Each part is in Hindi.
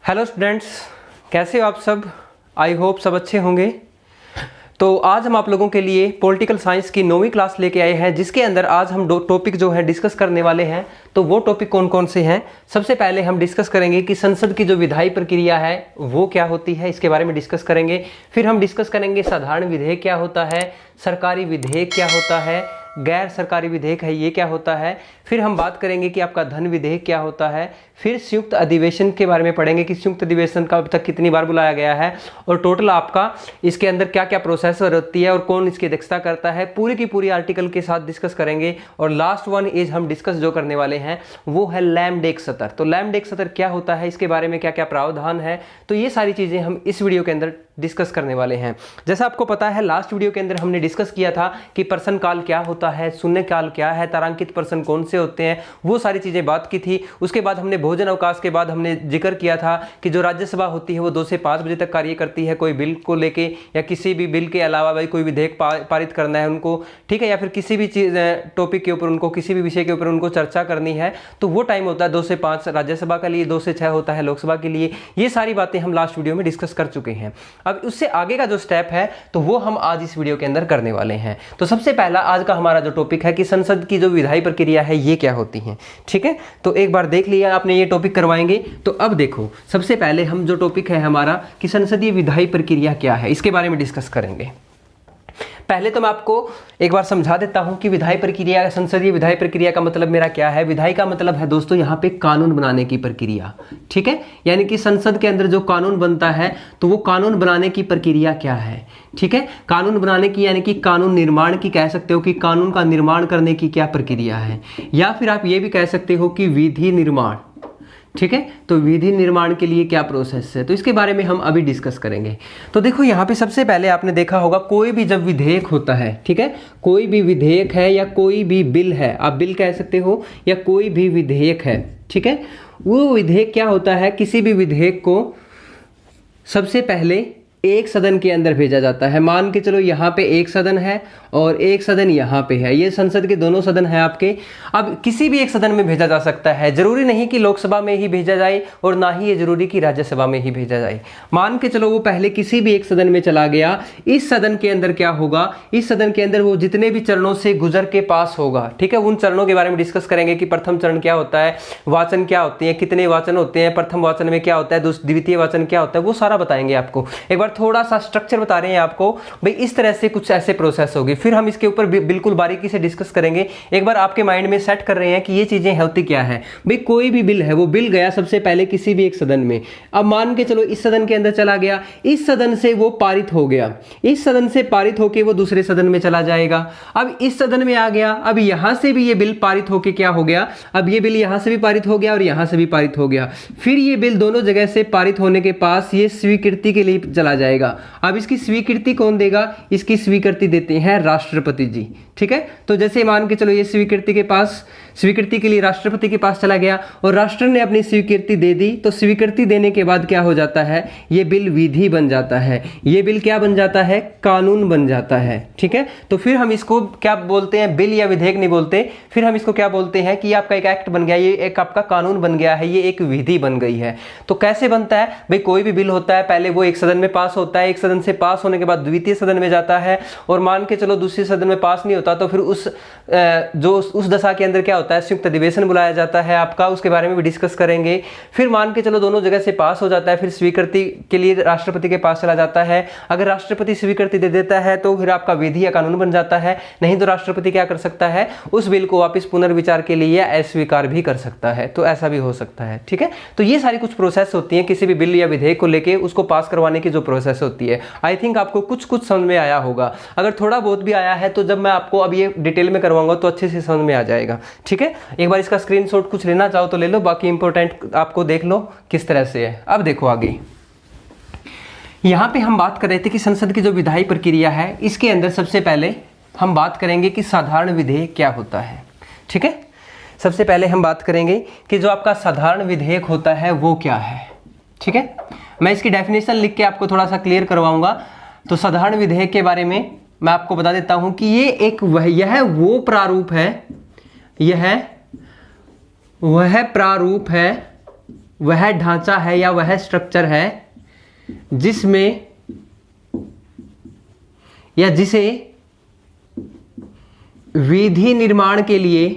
हेलो स्टूडेंट्स, कैसे हो आप सब। आई होप सब अच्छे होंगे। तो आज हम आप लोगों के लिए पॉलिटिकल साइंस की 9वीं क्लास लेके आए हैं, जिसके अंदर आज हम दो टॉपिक जो है डिस्कस करने वाले हैं। तो वो टॉपिक कौन कौन से हैं? सबसे पहले हम डिस्कस करेंगे कि संसद की जो विधायी प्रक्रिया है वो क्या होती है, इसके बारे में डिस्कस करेंगे। फिर हम डिस्कस करेंगे साधारण विधेयक क्या होता है, सरकारी विधेयक क्या होता है, गैर सरकारी विधेयक है ये क्या होता है। फिर हम बात करेंगे कि आपका धन विधेयक क्या होता है। फिर संयुक्त अधिवेशन के बारे में पढ़ेंगे कि संयुक्त अधिवेशन का अब तक कितनी बार बुलाया गया है और टोटल आपका इसके अंदर क्या क्या प्रोसेस होती है और कौन इसकी अध्यक्षता करता है, पूरी की पूरी आर्टिकल के साथ डिस्कस करेंगे। और लास्ट वन इज हम डिस्कस जो करने वाले हैं वो है लैम्डेक सत्र। तो लैम्डेक सत्र क्या होता है, इसके बारे में क्या क्या प्रावधान है, तो ये सारी चीजें हम इस वीडियो के अंदर डिस्कस करने वाले हैं। जैसा आपको पता है लास्ट वीडियो के अंदर हमने डिस्कस किया था कि प्रश्न काल क्या होता है, शून्य काल क्या है, तारांकित प्रश्न कौन से होते हैं, वो सारी चीजें बात की थी। उसके बाद हमने भोजन अवकाश के बाद हमने जिक्र किया था कि जो राज्यसभा होती है वो 2 से 5 बजे तक कार्य करती है, कोई बिल को लेके या किसी भी बिल के अलावा भाई कोई विधेयक पारित करना है उनको, ठीक है, या फिर किसी भी चीज टॉपिक के ऊपर उनको, किसी भी विषय के ऊपर उनको चर्चा करनी है, तो वो टाइम होता है 2 से 5 राज्यसभा के लिए, 2 से 6 होता है लोकसभा के लिए। ये सारी बातें हम लास्ट वीडियो में डिस्कस कर चुके हैं। अब उससे आगे का जो स्टेप है तो वो हम आज इस वीडियो के अंदर करने वाले हैं। तो सबसे पहला आज का हमारा जो टॉपिक है कि संसद की जो विधायी प्रक्रिया है ये क्या होती है, ठीक है। तो एक बार देख लिया आपने, ये टॉपिक करवाएंगे। तो अब देखो, सबसे पहले हम जो टॉपिक है हमारा कि संसदीय विधायी प्रक्रिया क्या है, इसके बारे में डिस्कस करेंगे। पहले तो मैं आपको एक बार समझा देता हूं कि विधायी प्रक्रिया, संसदीय विधायी प्रक्रिया का मतलब मेरा क्या है। विधायी का मतलब है दोस्तों यहाँ पे कानून बनाने की प्रक्रिया, ठीक है। यानी कि संसद के अंदर जो कानून बनता है तो वो कानून बनाने की प्रक्रिया क्या है, ठीक है। कानून बनाने की यानी कि कानून निर्माण की कह सकते हो कि कानून का निर्माण करने की क्या प्रक्रिया है, या फिर आप ये भी कह सकते हो कि विधि निर्माण, ठीक है। तो विधि निर्माण के लिए क्या प्रोसेस है, तो इसके बारे में हम अभी डिस्कस करेंगे। तो देखो यहाँ पे सबसे पहले आपने देखा होगा कोई भी जब विधेयक होता है, ठीक है, कोई भी विधेयक है या कोई भी बिल है, आप बिल कह सकते हो, या कोई भी विधेयक है, ठीक है। वो विधेयक क्या होता है, किसी भी विधेयक को सबसे पहले एक सदन के अंदर भेजा जाता है। मान के चलो यहाँ पे एक सदन है और एक सदन यहाँ पे है, ये संसद के दोनों सदन है आपके। अब किसी भी एक सदन में भेजा जा सकता है, जरूरी नहीं कि लोकसभा में ही भेजा जाए और ना ही ये जरूरी कि राज्यसभा में ही भेजा जाए। मान के चलो वो पहले किसी भी एक सदन में चला गया, इस सदन के अंदर क्या होगा, इस सदन के अंदर वो जितने भी चरणों से गुजर के पास होगा, ठीक है। उन चरणों के बारे में डिस्कस करेंगे कि प्रथम चरण क्या होता है, वाचन क्या होते हैं, कितने वाचन होते हैं, प्रथम वाचन में क्या होता है, द्वितीय वाचन क्या होता है, वो सारा बताएंगे आपको। एक बार थोड़ा सा स्ट्रक्चर बता रहे हैं आपको, भाई इस तरह से कुछ ऐसे प्रोसेस होगी। फिर हम इसके ऊपर बिल्कुल बारीकी से डिस्कस करेंगे। एक बार आपके माइंड में सेट कर रहे हैं कि ये चीजें होती क्या है। भाई कोई भी बिल है, वो बिल गया सबसे पहले किसी भी एक सदन में। अब मान के चलो इस सदन के अंदर चला गया, इस सदन से वो पारित हो गया, इस सदन से पारित होके वो दूसरे सदन में चला जाएगा। अब इस सदन में आ गया, अब यहां से भी ये बिल पारित होके क्या हो गया, अब ये बिल यहां से भी पारित हो गया और यहां से भी पारित हो गया। फिर ये बिल दोनों जगह से पारित होने के पास ये स्वीकृति के लिए चला जाएगा। अब इसकी स्वीकृति कौन देगा, इसकी स्वीकृति देते हैं राष्ट्रपति जी, ठीक है। तो जैसे मान के चलो ये स्वीकृति के लिए राष्ट्रपति के पास चला गया और राष्ट्र ने अपनी स्वीकृति दे दी, तो स्वीकृति देने के बाद क्या हो जाता है, ये बिल विधि बन जाता है, ये बिल क्या बन जाता है, कानून बन जाता है, ठीक है। तो फिर हम इसको क्या बोलते हैं, बिल या विधेयक नहीं बोलते, फिर हम इसको क्या बोलते हैं कि आपका एक एक्ट बन गया, ये एक आपका कानून बन गया है, ये एक विधि बन गई है। तो कैसे बनता है भाई, कोई भी बिल होता है पहले वो एक सदन में पास होता है, एक सदन से पास होने के बाद द्वितीय सदन में जाता है, और मान के चलो दूसरे सदन में पास नहीं होता तो फिर उस दशा के अंदर क्या होता है, संयुक्त अधिवेशन बुलाया जाता है आपका, उसके बारे में भी डिस्कस करेंगे। फिर मान के चलो दोनों जगह से पास हो जाता है, फिर स्वीकृति के लिए राष्ट्रपति के पास चला जाता है। अगर राष्ट्रपति स्वीकृति दे देता है तो फिर आपका विधि या कानून बन जाता है, नहीं तो राष्ट्रपति क्या कर सकता है, उस बिल को वापस पुनर्विचार के लिए अस्वीकार भी कर सकता है। तो ऐसा भी हो सकता है, ठीक है। तो ये सारी कुछ प्रोसेस होती है किसी भी बिल या विधेयक को लेके उसको पास करवाने की जो प्रोसेस होती है। आई थिंक आपको कुछ समझ में आया होगा। अगर थोड़ा बहुत भी आया है तो जब मैं आपको अब ये डिटेल में करवाऊंगा तो अच्छे से समझ में आ जाएगा, ठीक है। एक बार इसका स्क्रीनशॉट कुछ लेना चाहो तो ले लो, बाकी इंपॉर्टेंट आपको देख लो किस तरह से है। अब देखो आगे, यहां पे हम बात कर रहे थे कि संसद की जो विधायी प्रक्रिया है इसके अंदर सबसे पहले हम बात करेंगे कि साधारण विधेयक क्या होता है, ठीक है। सबसे पहले हम बात करेंगे कि जो आपका साधारण विधेयक होता है वो क्या है, ठीक है। मैं इसकी डेफिनेशन लिख के आपको थोड़ा सा क्लियर करवाऊंगा। तो साधारण विधेयक के बारे में मैं आपको बता देता हूं कि ये एक यह वो प्रारूप है, यह वह प्रारूप है वह ढांचा है या वह स्ट्रक्चर है जिसमें या जिसे विधि निर्माण के लिए,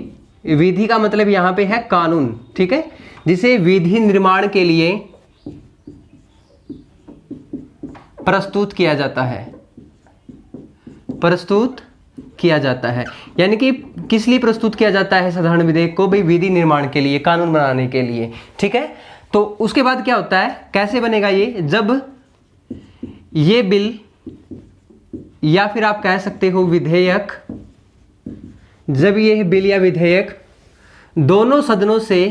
विधि का मतलब यहां पे है कानून, ठीक है, जिसे विधि निर्माण के लिए प्रस्तुत किया जाता है, प्रस्तुत किया जाता है। यानी कि किस लिए प्रस्तुत किया जाता है साधारण विधेयक को? भाई विधि निर्माण के लिए, कानून बनाने के लिए, ठीक है। तो उसके बाद क्या होता है, कैसे बनेगा ये? जब ये बिल या फिर आप कह सकते हो विधेयक, जब यह बिल या विधेयक दोनों सदनों से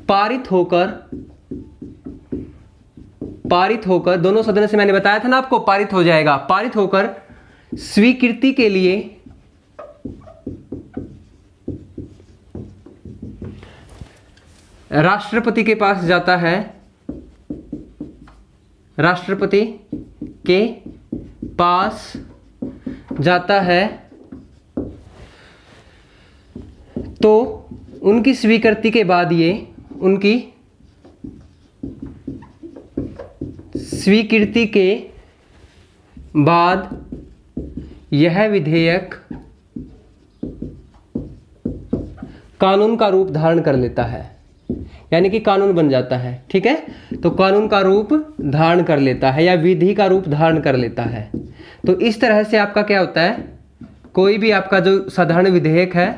पारित होकर दोनों सदनों से, मैंने बताया था ना आपको, पारित हो जाएगा, पारित होकर स्वीकृति के लिए राष्ट्रपति के पास जाता है, राष्ट्रपति के पास जाता है, तो उनकी स्वीकृति के बाद ये, उनकी स्वीकृति के बाद यह विधेयक कानून का रूप धारण कर लेता है, यानी कि कानून बन जाता है, ठीक है। तो कानून का रूप धारण कर लेता है या विधि का रूप धारण कर लेता है। तो इस तरह से आपका क्या होता है, कोई भी आपका जो साधारण विधेयक है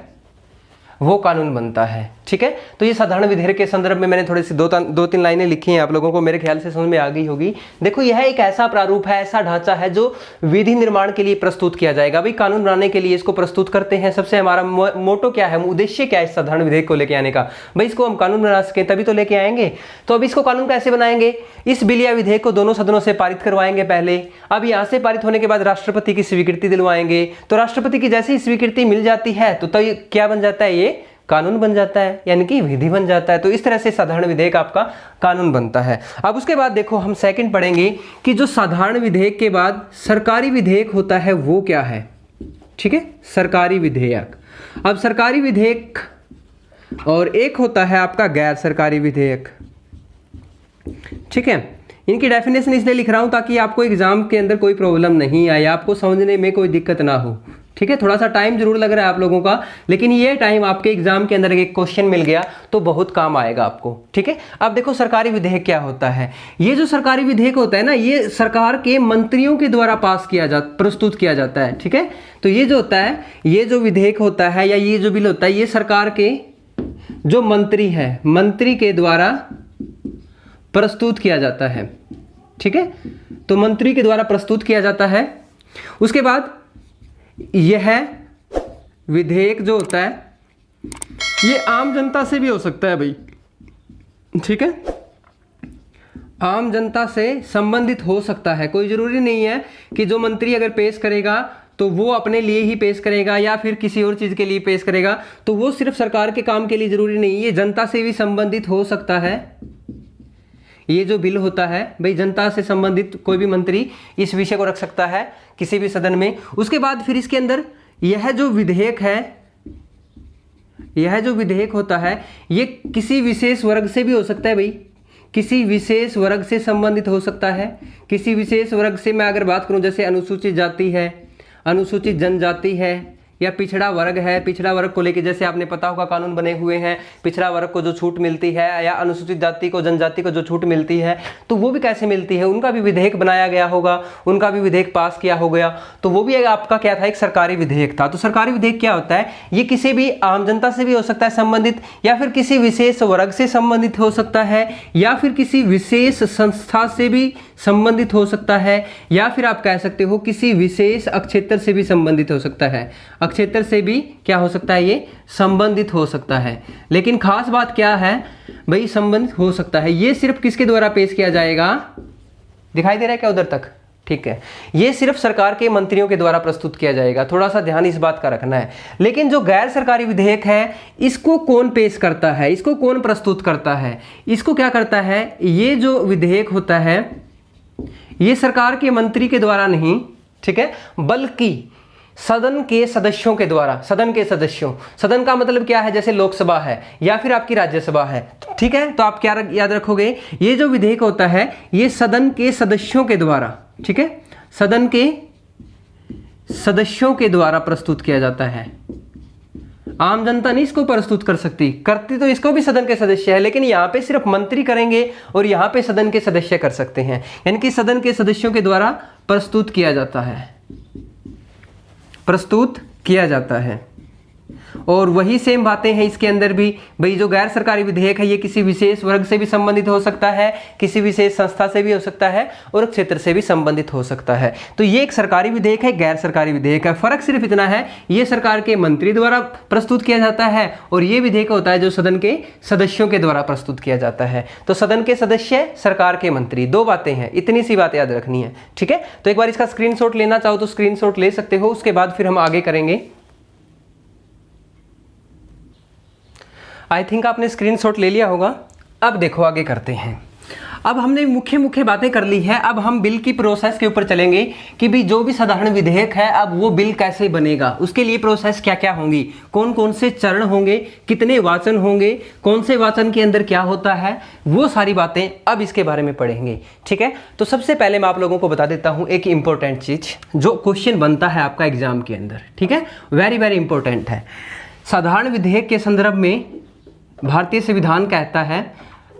वो कानून बनता है, ठीक है। तो ये साधारण विधेयक के संदर्भ में मैंने थोड़ी सी दो तीन लाइनें लिखी हैं, आप लोगों को मेरे ख्याल से समझ में आ गई होगी। देखो, यह एक ऐसा प्रारूप है, ऐसा ढांचा है जो विधि निर्माण के लिए प्रस्तुत किया जाएगा। भाई कानून बनाने के लिए इसको प्रस्तुत करते हैं। सबसे हमारा मोटो क्या है, उद्देश्य क्या है इस साधारण विधेयक को लेके आने का? भाई इसको हम कानून बना सकें तभी तो लेके आएंगे। तो अब इसको कानून कैसे बनाएंगे? इस बिल या विधेयक को दोनों सदनों से पारित करवाएंगे पहले। अब यहाँ से पारित होने के बाद राष्ट्रपति की स्वीकृति दिलवाएंगे। तो राष्ट्रपति की जैसे ही स्वीकृति मिल जाती है तो ये क्या बन जाता है, ये कानून बन जाता है, यानी कि विधि बन जाता है। तो इस तरह से साधारण विधेयक आपका कानून बनता है। अब उसके बाद देखो, हम सेकंड पढ़ेंगे कि जो साधारण विधेयक के बाद सरकारी विधेयक होता है वो क्या है, ठीक है। सरकारी विधेयक, अब सरकारी विधेयक और एक होता है आपका गैर सरकारी विधेयक, ठीक है। इनकी डेफिनेशन इसलिए लिख रहा हूं ताकि आपको एग्जाम के अंदर कोई प्रॉब्लम नहीं आए, आपको समझने में कोई दिक्कत ना हो, ठीक है। थोड़ा सा टाइम जरूर लग रहा है आप लोगों का, लेकिन ये टाइम आपके एग्जाम के अंदर एक क्वेश्चन मिल गया तो बहुत काम आएगा आपको, ठीक है। अब देखो सरकारी विधेयक क्या होता है। ये जो सरकारी विधेयक होता है ना, ये सरकार के मंत्रियों के द्वारा प्रस्तुत किया जाता है, ठीक है। तो ये जो होता है, ये जो विधेयक होता है या ये जो बिल होता है, ये सरकार के जो मंत्री है, मंत्री के द्वारा प्रस्तुत किया जाता है, ठीक है। तो मंत्री के द्वारा प्रस्तुत किया जाता है। उसके बाद यह विधेयक जो होता है ये आम जनता से भी हो सकता है भाई, ठीक है। आम जनता से संबंधित हो सकता है। कोई जरूरी नहीं है कि जो मंत्री अगर पेश करेगा तो वो अपने लिए ही पेश करेगा या फिर किसी और चीज के लिए पेश करेगा, तो वो सिर्फ सरकार के काम के लिए जरूरी नहीं, ये जनता से भी संबंधित हो सकता है। ये जो बिल होता है भाई, जनता से संबंधित कोई भी मंत्री इस विषय को रख सकता है किसी भी सदन में। उसके बाद फिर इसके अंदर यह जो विधेयक है, यह जो विधेयक होता है ये किसी विशेष वर्ग से भी हो सकता है भाई, किसी विशेष वर्ग से संबंधित हो सकता है। किसी विशेष वर्ग से मैं अगर बात करूं, जैसे अनुसूचित जाति है, अनुसूचित जनजाति है या पिछड़ा वर्ग है, पिछड़ा वर्ग को लेके जैसे आपने पता होगा कानून बने हुए हैं, पिछड़ा वर्ग को जो छूट मिलती है या अनुसूचित जाति को, जनजाति को जो छूट मिलती है, तो वो भी कैसे मिलती है, उनका भी विधेयक बनाया गया होगा, उनका भी विधेयक पास किया हो गया, तो वो भी आपका क्या था, एक सरकारी विधेयक था। तो सरकारी विधेयक क्या होता है, ये किसी भी आम जनता से भी हो सकता है संबंधित, या फिर किसी विशेष वर्ग से संबंधित हो सकता है, या फिर किसी विशेष संस्था से भी संबंधित हो सकता है, या फिर आप कह सकते हो किसी विशेष अक्षेत्र से भी संबंधित हो सकता है। अक्षेत्र से भी क्या हो सकता है, ये संबंधित हो सकता है। लेकिन खास बात क्या है भाई, संबंधित हो सकता है, ये सिर्फ किसके द्वारा पेश किया जाएगा, दिखाई दे रहा है क्या उधर तक, ठीक है। ये सिर्फ सरकार के मंत्रियों के द्वारा प्रस्तुत किया जाएगा, थोड़ा सा ध्यान इस बात का रखना है। लेकिन जो गैर सरकारी विधेयक है, इसको कौन पेश करता है, इसको कौन प्रस्तुत करता है, इसको क्या करता है, ये जो विधेयक होता है ये सरकार के मंत्री के द्वारा नहीं, ठीक है, बल्कि सदन के सदस्यों के द्वारा, सदन के सदस्यों, सदन का मतलब क्या है, जैसे लोकसभा है या फिर आपकी राज्यसभा है, ठीक है। तो आप क्या याद रखोगे, ये जो विधेयक होता है ये सदन के सदस्यों के द्वारा, ठीक है, सदन के सदस्यों के द्वारा प्रस्तुत किया जाता है। आम जनता नहीं इसको प्रस्तुत कर सकती, करती तो इसको भी सदन के सदस्य है, लेकिन यहाँ पे सिर्फ मंत्री करेंगे और यहाँ पे सदन के सदस्य कर सकते हैं, यानी कि सदन के सदस्यों के द्वारा प्रस्तुत किया जाता है, प्रस्तुत किया जाता है। और वही सेम बातें हैं इसके अंदर भी, भाई जो गैर सरकारी विधेयक है ये किसी विशेष वर्ग से भी संबंधित हो सकता है, किसी विशेष संस्था से भी हो सकता है और क्षेत्र से भी संबंधित हो सकता है। तो ये एक सरकारी विधेयक है, गैर सरकारी विधेयक है। फर्क सिर्फ इतना है, ये सरकार के मंत्री द्वारा प्रस्तुत किया जाता है और ये विधेयक होता है जो सदन के सदस्यों के द्वारा प्रस्तुत किया जाता है। तो सदन के सदस्य, सरकार के मंत्री, दो बातें हैं, इतनी सी बात याद रखनी है, ठीक है। तो एक बार इसका स्क्रीनशॉट लेना चाहो तो स्क्रीनशॉट ले सकते हो, उसके बाद फिर हम आगे करेंगे। आई थिंक आपने स्क्रीनशॉट ले लिया होगा। अब देखो आगे करते हैं। अब हमने मुख्य मुख्य बातें कर ली है, अब हम बिल की प्रोसेस के ऊपर चलेंगे कि भी जो भी साधारण विधेयक है अब वो बिल कैसे बनेगा, उसके लिए प्रोसेस क्या क्या होंगी, कौन कौन से चरण होंगे, कितने वाचन होंगे, कौन से वाचन के अंदर क्या होता है, वो सारी बातें अब इसके बारे में पढ़ेंगे, ठीक है। तो सबसे पहले मैं आप लोगों को बता देता हूँ एक इंपॉर्टेंट चीज जो क्वेश्चन बनता है आपका एग्जाम के अंदर, ठीक है, वेरी वेरी इंपॉर्टेंट है। साधारण विधेयक के संदर्भ में भारतीय संविधान कहता है,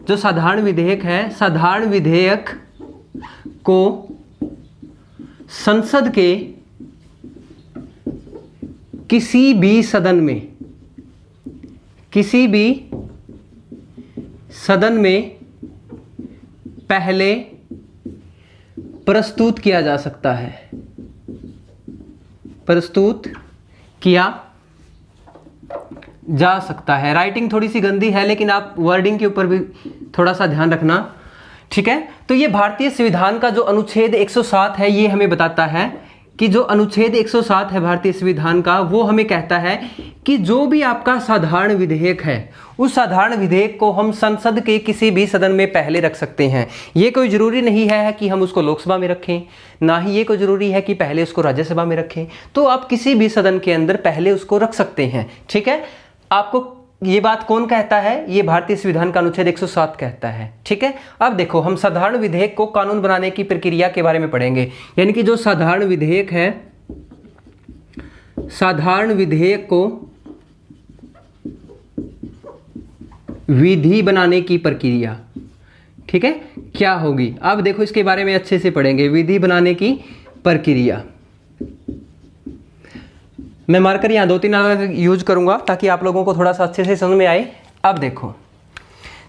जो साधारण विधेयक है, साधारण विधेयक को संसद के किसी भी सदन में, किसी भी सदन में पहले प्रस्तुत किया जा सकता है, प्रस्तुत किया जा सकता है। राइटिंग थोड़ी सी गंदी है लेकिन आप वर्डिंग के ऊपर भी थोड़ा सा ध्यान रखना, ठीक है। तो ये भारतीय संविधान का जो अनुच्छेद 107 है ये हमें बताता है कि जो अनुच्छेद 107 है भारतीय संविधान का, वो हमें कहता है कि जो भी आपका साधारण विधेयक है उस साधारण विधेयक को हम संसद के किसी भी सदन में पहले रख सकते हैं। ये कोई जरूरी नहीं है कि हम उसको लोकसभा में रखें, ना ही ये कोई जरूरी है कि पहले उसको राज्यसभा में रखें, तो आप किसी भी सदन के अंदर पहले उसको रख सकते हैं, ठीक है। आपको ये बात कौन कहता है, ये भारतीय संविधान का अनुच्छेद 107 कहता है, ठीक है। अब देखो हम साधारण विधेयक को कानून बनाने की प्रक्रिया के बारे में पढ़ेंगे, यानी कि जो साधारण विधेयक है, साधारण विधेयक को विधि बनाने की प्रक्रिया, ठीक है, क्या होगी। अब देखो इसके बारे में अच्छे से पढ़ेंगे, विधि बनाने की प्रक्रिया। मैं मार्कर यहाँ 2-3 अलग यूज करूंगा ताकि आप लोगों को थोड़ा सा अच्छे से समझ में आए। अब देखो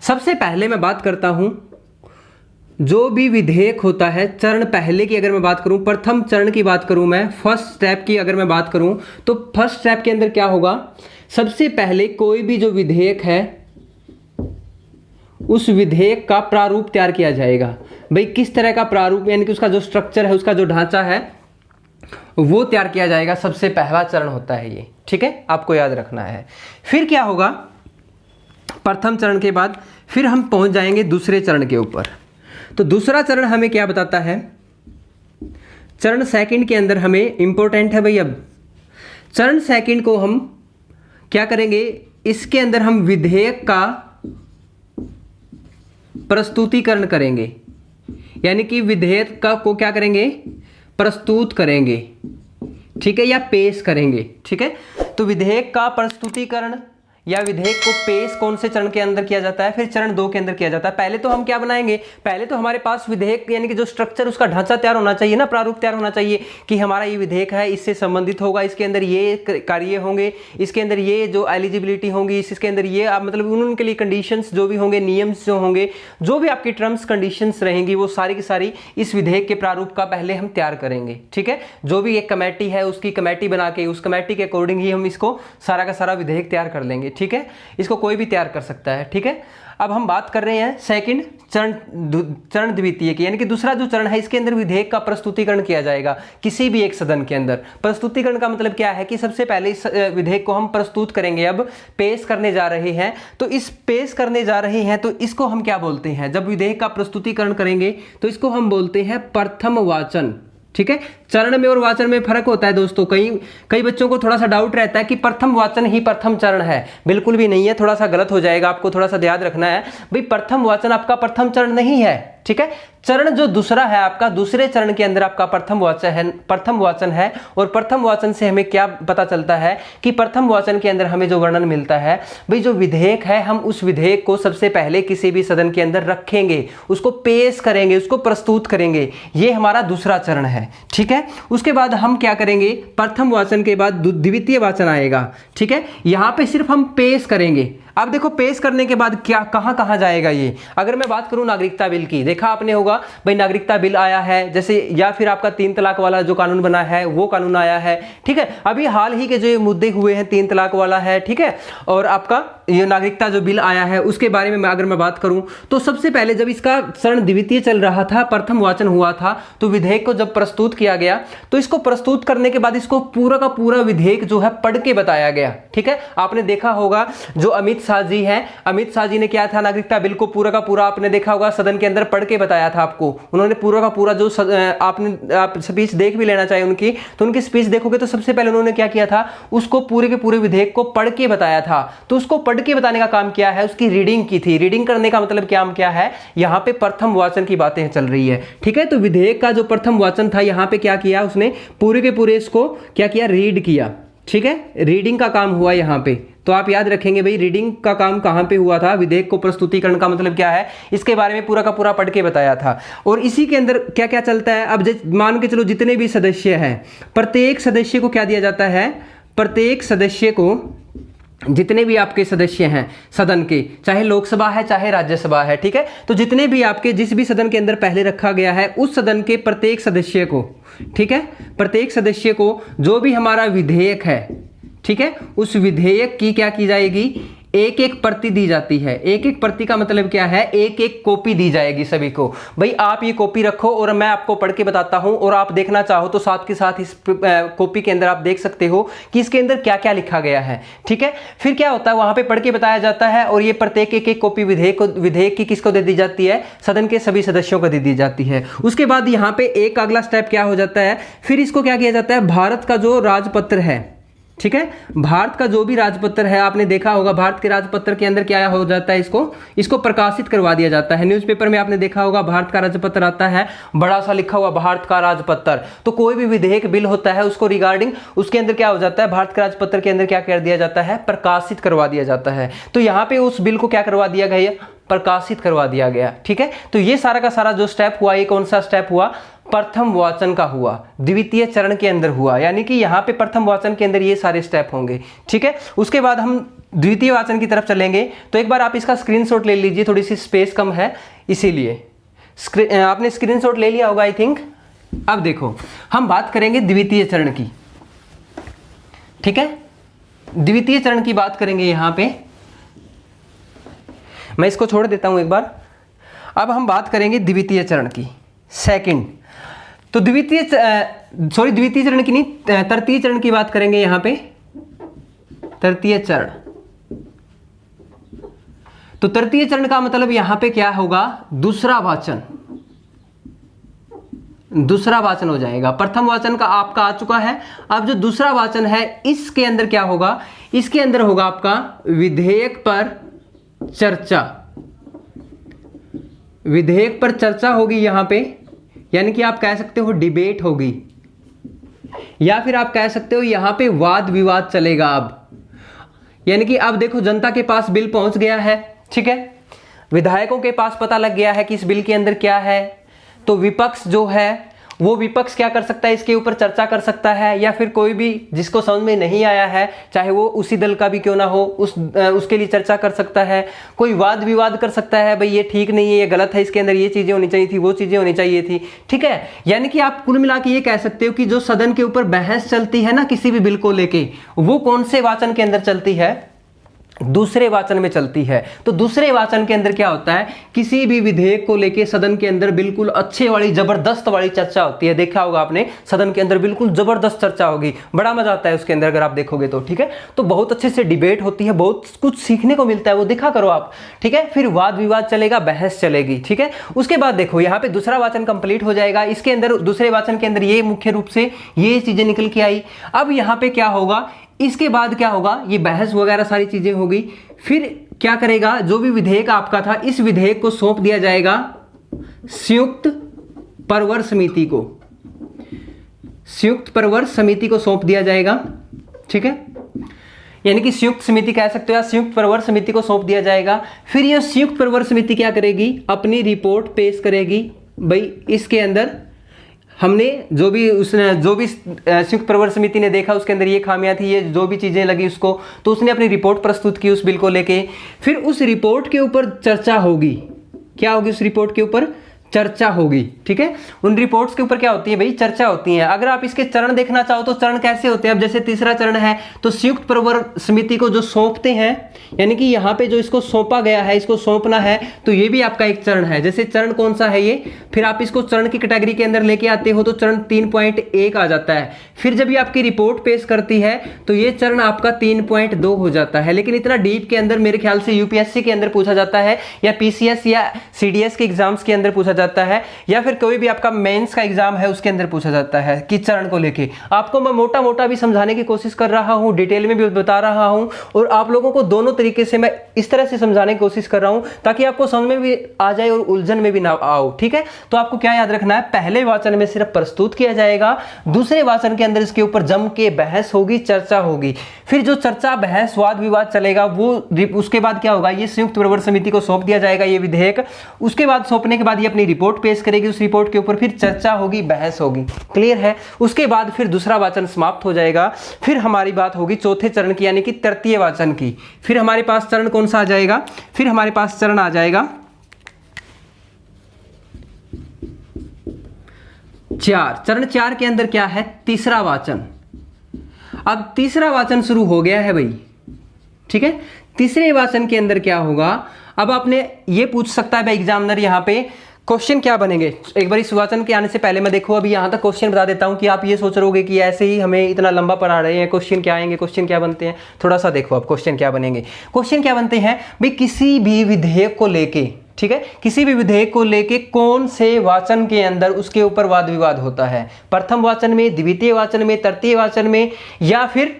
सबसे पहले मैं बात करता हूं, जो भी विधेयक होता है, चरण पहले की अगर मैं बात करूं, प्रथम चरण की बात करूं मैं, फर्स्ट स्टेप की अगर मैं बात करूं, तो फर्स्ट स्टेप के अंदर क्या होगा, सबसे पहले कोई भी जो विधेयक है उस विधेयक का प्रारूप तैयार किया जाएगा। भाई किस तरह का प्रारूप, यानी कि उसका जो स्ट्रक्चर है, उसका जो ढांचा है वो तैयार किया जाएगा, सबसे पहला चरण होता है ये, ठीक है, आपको याद रखना है। फिर क्या होगा, प्रथम चरण के बाद फिर हम पहुंच जाएंगे दूसरे चरण के ऊपर। तो दूसरा चरण हमें क्या बताता है, चरण सेकंड के अंदर हमें इंपॉर्टेंट है भाई, अब चरण सेकंड को हम क्या करेंगे, इसके अंदर हम विधेयक का प्रस्तुतिकरण करेंगे, यानी कि विधेयक का को क्या करेंगे, प्रस्तुत करेंगे, ठीक है, या पेश करेंगे, ठीक है। तो विधेयक का प्रस्तुतिकरण या विधेयक को पेश कौन से चरण के अंदर किया जाता है, फिर चरण 2 के अंदर किया जाता है। पहले तो हम क्या बनाएंगे, पहले तो हमारे पास विधेयक यानी कि जो स्ट्रक्चर, उसका ढांचा तैयार होना चाहिए ना, प्रारूप तैयार होना चाहिए कि हमारा ये विधेयक है, इससे संबंधित होगा, इसके अंदर ये कार्य होंगे, इसके अंदर ये जो एलिजिबिलिटी होंगी, इसके अंदर ये मतलब उनके लिए कंडीशंस जो भी होंगे, नियम्स जो होंगे, जो भी आपकी टर्म्स कंडीशंस रहेंगी, वो सारी की सारी इस विधेयक के प्रारूप का पहले हम तैयार करेंगे, ठीक है। जो भी एक कमेटी है उसकी कमेटी बना के उस कमेटी के अकॉर्डिंग ही हम इसको सारा का सारा विधेयक तैयार कर लेंगे, ठीक है। इसको कोई भी तैयार कर सकता है, ठीक है। अब हम बात कर रहे हैं सेकंड चरण द्वितीय की, यानी कि दूसरा जो चरण है, इसके अंदर विधेयक का प्रस्तुतिकरण किया जाएगा किसी भी एक सदन के अंदर। प्रस्तुतिकरण का मतलब क्या है कि सबसे पहले इस विधेयक को हम प्रस्तुत करेंगे, अब पेश करने जा रहे हैं। तो इस पेश करने जा रहे हैं तो इसको हम क्या बोलते हैं, जब विधेयक का प्रस्तुतिकरण करेंगे तो इसको हम बोलते हैं प्रथम वाचन, ठीक है, चरण में और वाचन में फर्क होता है दोस्तों। कई बच्चों को थोड़ा सा डाउट रहता है कि प्रथम वाचन ही प्रथम चरण है। बिल्कुल भी नहीं है, थोड़ा सा गलत हो जाएगा, आपको थोड़ा सा याद रखना है भाई, प्रथम वाचन आपका प्रथम चरण नहीं है। ठीक है, चरण जो दूसरा है आपका, दूसरे चरण के अंदर आपका प्रथम वाचन है। और प्रथम वाचन से हमें क्या पता चलता है कि प्रथम वाचन के अंदर हमें जो वर्णन मिलता है भाई, जो विधेयक है हम उस विधेयक को सबसे पहले किसी भी सदन के अंदर रखेंगे, उसको पेश करेंगे, उसको प्रस्तुत करेंगे, ये हमारा दूसरा चरण है। ठीक है, उसके बाद हम क्या करेंगे, प्रथम वाचन के बाद द्वितीय वाचन आएगा। ठीक है, यहां पे सिर्फ हम पेश करेंगे। अब देखो पेश करने के बाद क्या कहां कहां जाएगा ये। अगर मैं बात करूं नागरिकता बिल की, देखा आपने होगा भाई नागरिकता बिल आया है जैसे, या फिर आपका 3 तलाक वाला जो कानून बना है वो कानून आया है। ठीक है, अभी हाल ही के जो मुद्दे हुए हैं 3 तलाक वाला है। ठीक है, और आपका ये नागरिकता जो बिल आया है उसके बारे में अगर मैं बात करूं तो सबसे पहले जब इसका चरण द्वितीय चल रहा था, प्रथम वाचन हुआ था, तो विधेयक को जब प्रस्तुत किया गया तो इसको प्रस्तुत करने के बाद इसको पूरा का पूरा विधेयक जो है पढ़ के बताया गया। ठीक है, आपने देखा होगा जो अमित शाह जी हैं, अमित शाह जी ने क्या था, नागरिकता बिल को पूरा का पूरा आपने देखा होगा सदन के अंदर पढ़ के बताया था आपको। उन्होंने पूरा का पूरा जो आप स्पीच देख भी लेना चाहिए उनकी, तो उनकी स्पीच देखोगे तो सबसे पहले उन्होंने क्या किया था, उसको पूरे के पूरे विधेयक को पढ़ के बताया था। तो उसको पढ़ के बताने का काम क्या है, उसकी रीडिंग की थी। रीडिंग करने का मतलब क्या है, यहां पे प्रथम वाचन की बातें चल रही है। ठीक है, तो विधेयक का जो प्रथम वाचन था यहां पे क्या किया उसने, पूरे के पूरे इसको क्या किया, रीड किया। ठीक है, रीडिंग का काम हुआ यहां पे। तो आप याद रखेंगे भाई, रीडिंग का काम कहां पे हुआ था, विधेयक को प्रस्तुतिकरण का मतलब क्या है, इसके बारे में पूरा का पूरा पढ़ के बताया था। और इसी के अंदर क्या क्या चलता है, अब मान के चलो जितने भी सदस्य हैं, प्रत्येक सदस्य को क्या दिया जाता है, प्रत्येक सदस्य को, जितने भी आपके सदस्य हैं सदन के, चाहे लोकसभा है चाहे राज्यसभा है, ठीक है, तो जितने भी आपके जिस भी सदन के अंदर पहले रखा गया है उस सदन के प्रत्येक सदस्य को, ठीक है, प्रत्येक सदस्य को जो भी हमारा विधेयक है, ठीक है, उस विधेयक की क्या की जाएगी, एक एक प्रति दी जाती है। एक एक प्रति का मतलब क्या है, एक एक कॉपी दी जाएगी सभी को। भाई आप ये कॉपी रखो और मैं आपको पढ़ के बताता हूं, और आप देखना चाहो तो साथ के साथ इस कॉपी के अंदर आप देख सकते हो कि इसके अंदर क्या क्या लिखा गया है। ठीक है, फिर क्या होता है, वहां पे पढ़ के बताया जाता है, और ये प्रत्येक एक एक कॉपी विधेयक की किसको दे दी जाती है, सदन के सभी सदस्यों को दे दी जाती है। उसके बाद यहाँ पे एक अगला स्टेप क्या हो जाता है, फिर इसको क्या किया जाता है, भारत का जो राजपत्र है, ठीक है, भारत का जो भी राजपत्र है, आपने देखा होगा भारत के राजपत्र के अंदर क्या हो जाता है, इसको प्रकाशित करवा दिया जाता है। न्यूज़पेपर में आपने देखा होगा भारत का राजपत्र आता है, बड़ा सा लिखा हुआ भारत का राजपत्र। तो कोई भी विधेयक बिल होता है उसको रिगार्डिंग उसके अंदर क्या हो जाता है, भारत के राजपत्र के अंदर क्या कर दिया जाता है, प्रकाशित करवा दिया जाता है। तो यहाँ पे उस बिल को क्या करवा दिया गया, प्रकाशित करवा दिया गया। ठीक है, तो ये सारा का सारा जो स्टेप हुआ, ये कौन सा स्टेप हुआ, प्रथम वाचन का हुआ, द्वितीय चरण के अंदर हुआ, यानी कि यहाँ पे प्रथम वाचन के अंदर ये सारे स्टेप होंगे। ठीक है, उसके बाद हम द्वितीय वाचन की तरफ चलेंगे। तो एक बार आप इसका स्क्रीनशॉट ले लीजिए, थोड़ी सी स्पेस कम है इसीलिए आपने स्क्रीनशॉट ले लिया होगा आई थिंक। अब देखो हम बात करेंगे द्वितीय चरण की। ठीक है, द्वितीय चरण की बात करेंगे यहाँ पे, मैं इसको छोड़ देता हूं एक बार। अब हम बात करेंगे द्वितीय चरण की, सेकंड। तो द्वितीय चरण की नहीं, तृतीय चरण की बात करेंगे यहां पे, तृतीय चरण। तो तृतीय चरण का मतलब यहां पे क्या होगा, दूसरा वाचन, दूसरा वाचन हो जाएगा। प्रथम वाचन का आपका आ चुका है, अब जो दूसरा वाचन है इसके अंदर क्या होगा, इसके अंदर होगा आपका विधेयक पर चर्चा, विधेयक पर चर्चा होगी यहां पे, यानी कि आप कह सकते हो डिबेट होगी, या फिर आप कह सकते हो यहां पे वाद विवाद चलेगा। अब यानी कि अब देखो जनता के पास बिल पहुंच गया है, ठीक है, विधायकों के पास पता लग गया है कि इस बिल के अंदर क्या है, तो विपक्ष जो है वो विपक्ष क्या कर सकता है, इसके ऊपर चर्चा कर सकता है, या फिर कोई भी जिसको समझ में नहीं आया है, चाहे वो उसी दल का भी क्यों ना हो, उसके लिए चर्चा कर सकता है। कोई वाद विवाद कर सकता है, भाई ये ठीक नहीं है, ये गलत है, इसके अंदर ये चीजें होनी चाहिए थी, वो चीजें होनी चाहिए थी। ठीक है, यानी कि आप कुल मिला के ये कह सकते हो कि जो सदन के ऊपर बहस चलती है ना किसी भी बिल को लेके, वो कौन से वाचन के अंदर चलती है, दूसरे वाचन में चलती है। तो दूसरे वाचन के अंदर क्या होता है, किसी भी विधेयक को लेके सदन के अंदर बिल्कुल अच्छे वाली जबरदस्त वाली चर्चा होती है। देखा होगा आपने, सदन के अंदर बिल्कुल जबरदस्त चर्चा होगी, बड़ा मजा आता है उसके अंदर अगर आप देखोगे तो, ठीक है। तो बहुत अच्छे से डिबेट होती है, बहुत कुछ सीखने को मिलता है, वो देखा करो आप, ठीक है। फिर वाद विवाद चलेगा, बहस चलेगी, ठीक है। उसके बाद देखो यहाँ पे दूसरा वाचन कंप्लीट हो जाएगा। इसके अंदर दूसरे वाचन के अंदर ये मुख्य रूप से ये चीजें निकल के आई। अब यहाँ पे क्या होगा, इसके बाद क्या होगा, ये बहस वगैरह सारी चीजें होगी। फिर क्या करेगा, जो भी विधेयक आपका था, इस विधेयक को सौंप दिया जाएगा संयुक्त प्रवर समिति को, संयुक्त प्रवर समिति को सौंप दिया जाएगा, ठीक है। यानी कि संयुक्त समिति कह सकते हो या संयुक्त प्रवर समिति को सौंप दिया जाएगा। फिर यह संयुक्त प्रवर समिति क्या करेगी, अपनी रिपोर्ट पेश करेगी। भाई इसके अंदर हमने जो भी संयुक्त प्रवर समिति ने देखा उसके अंदर ये खामियां थी, ये जो भी चीजें लगी उसको, तो उसने अपनी रिपोर्ट प्रस्तुत की उस बिल को लेके। फिर उस रिपोर्ट के ऊपर चर्चा होगी। क्या होगी, उस रिपोर्ट के ऊपर चर्चा होगी, ठीक है। उन रिपोर्ट्स के ऊपर क्या होती है भाई, चर्चा होती है। अगर आप इसके चरण देखना चाहो तो चरण कैसे होते हैं, अब जैसे तीसरा चरण है तो संयुक्त प्रवर समिति को जो सौंपते हैं, यानी कि यहाँ पे जो इसको सौंपा गया है, इसको सौंपना है, तो ये भी आपका एक चरण है। जैसे चरण कौन सा है ये, फिर आप इसको चरण की कैटेगरी के अंदर लेके आते हो तो चरण 3.1 आ जाता है। फिर जब ये आपकी रिपोर्ट पेश करती है तो ये चरण आपका 3.2 हो जाता है। लेकिन इतना डीप के अंदर मेरे ख्याल से यूपीएससी के अंदर पूछा जाता है, या पीसीएस या सीडीएस के एग्जाम्स के अंदर पूछा जाता है, या फिर कोई भी आपका मेंस का एग्जाम है उसके अंदर पूछा जाता है कि चरण को लेके। आपको मैं मोटा मोटा भी समझाने की कोशिश कर रहा हूं, डिटेल में भी बता रहा हूं, और आप लोगों को दोनों तरीके से मैं इस तरह से समझाने की कोशिश कर रहा हूं ताकि आपको समझ में भी आ जाए और उलझन में भी ना आओ, ठीक है। तो आपको क्या याद रखना है, पहले वाचन में सिर्फ प्रस्तुत किया जाएगा, दूसरे वाचन के अंदर इसके ऊपर जम के बहस होगी, चर्चा होगी। फिर जो चर्चा, बहस, वाद विवाद चलेगा वो उसके बाद क्या होगा, ये संयुक्त प्रवर समिति को सौंप दिया जाएगा ये विधेयक। उसके बाद सौंपने के बाद ये अपनी रिपोर्ट पेश करेगी, उस रिपोर्ट के ऊपर फिर चर्चा होगी, बहस होगी, क्लियर है। उसके बाद फिर दूसरा वाचन समाप्त हो जाएगा। फिर हमारी बात होगी चौथे चरण की, यानी कि तृतीय वाचन की। फिर हमारे पास चरण कौन सा आ जाएगा, फिर हमारे पास चरण आ जाएगा 4। चरण 4 के अंदर क्या है, तीसरा वाचन। अब तीसरा वाचन शुरू हो गया है भाई, ठीक है। तीसरे वाचन के अंदर क्या होगा, अब आपने ये पूछ सकता है भाई एग्जामिनर, यहाँ पे क्वेश्चन क्या बनेंगे। एक बार इस वाचन के आने से पहले मैं देखो अभी यहाँ तक क्वेश्चन बता देता हूँ कि आप ये सोच रहोगे कि ऐसे ही हमें इतना लंबा पढ़ा रहे हैं, क्वेश्चन क्या आएंगे, क्वेश्चन क्या बनते हैं। थोड़ा सा देखो अब क्वेश्चन क्या बनेंगे। क्वेश्चन क्या बनते हैं भाई, किसी भी विधेयक को लेके, ठीक है, किसी भी विधेयक को लेके कौन से वाचन के अंदर उसके ऊपर वाद विवाद होता है, प्रथम वाचन में, द्वितीय वाचन में, तृतीय वाचन में, या फिर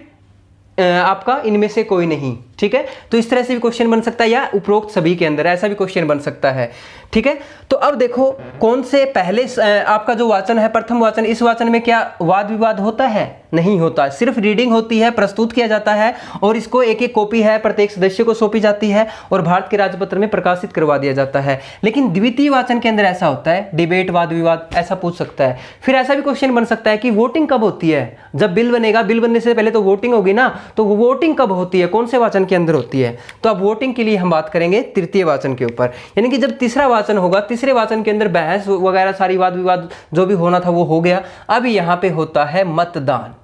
आपका इनमें से कोई नहीं, ठीक है। तो इस तरह से भी क्वेश्चन बन सकता है, या उपरोक्त सभी के अंदर ऐसा भी क्वेश्चन बन सकता है, ठीक है। तो अब देखो कौन से पहले आपका जो वाचन है, प्रथम वाचन, इस वाचन में क्या वाद विवाद होता है, नहीं होता, सिर्फ रीडिंग होती है, प्रस्तुत किया जाता है, और इसको एक एक कॉपी है प्रत्येक सदस्य को सौंपी जाती है और भारत के राजपत्र में प्रकाशित करवा दिया जाता है। लेकिन द्वितीय वाचन के अंदर ऐसा होता है, डिबेट, वाद विवाद ऐसा पूछ सकता है। फिर ऐसा भी क्वेश्चन बन सकता है कि वोटिंग कब होती है, जब बिल बनेगा, बिल बनने से पहले तो वोटिंग होगी ना, तो वोटिंग कब होती है, कौन से वाचन के अंदर होती है। तो अब वोटिंग के लिए हम बात करेंगे तृतीय वाचन के ऊपर, यानी कि जब तीसरा वाचन होगा, तीसरे वाचन के अंदर बहस वगैरह सारी वाद विवाद जो भी होना था वो हो गया। अब यहाँ पे होता है मतदान,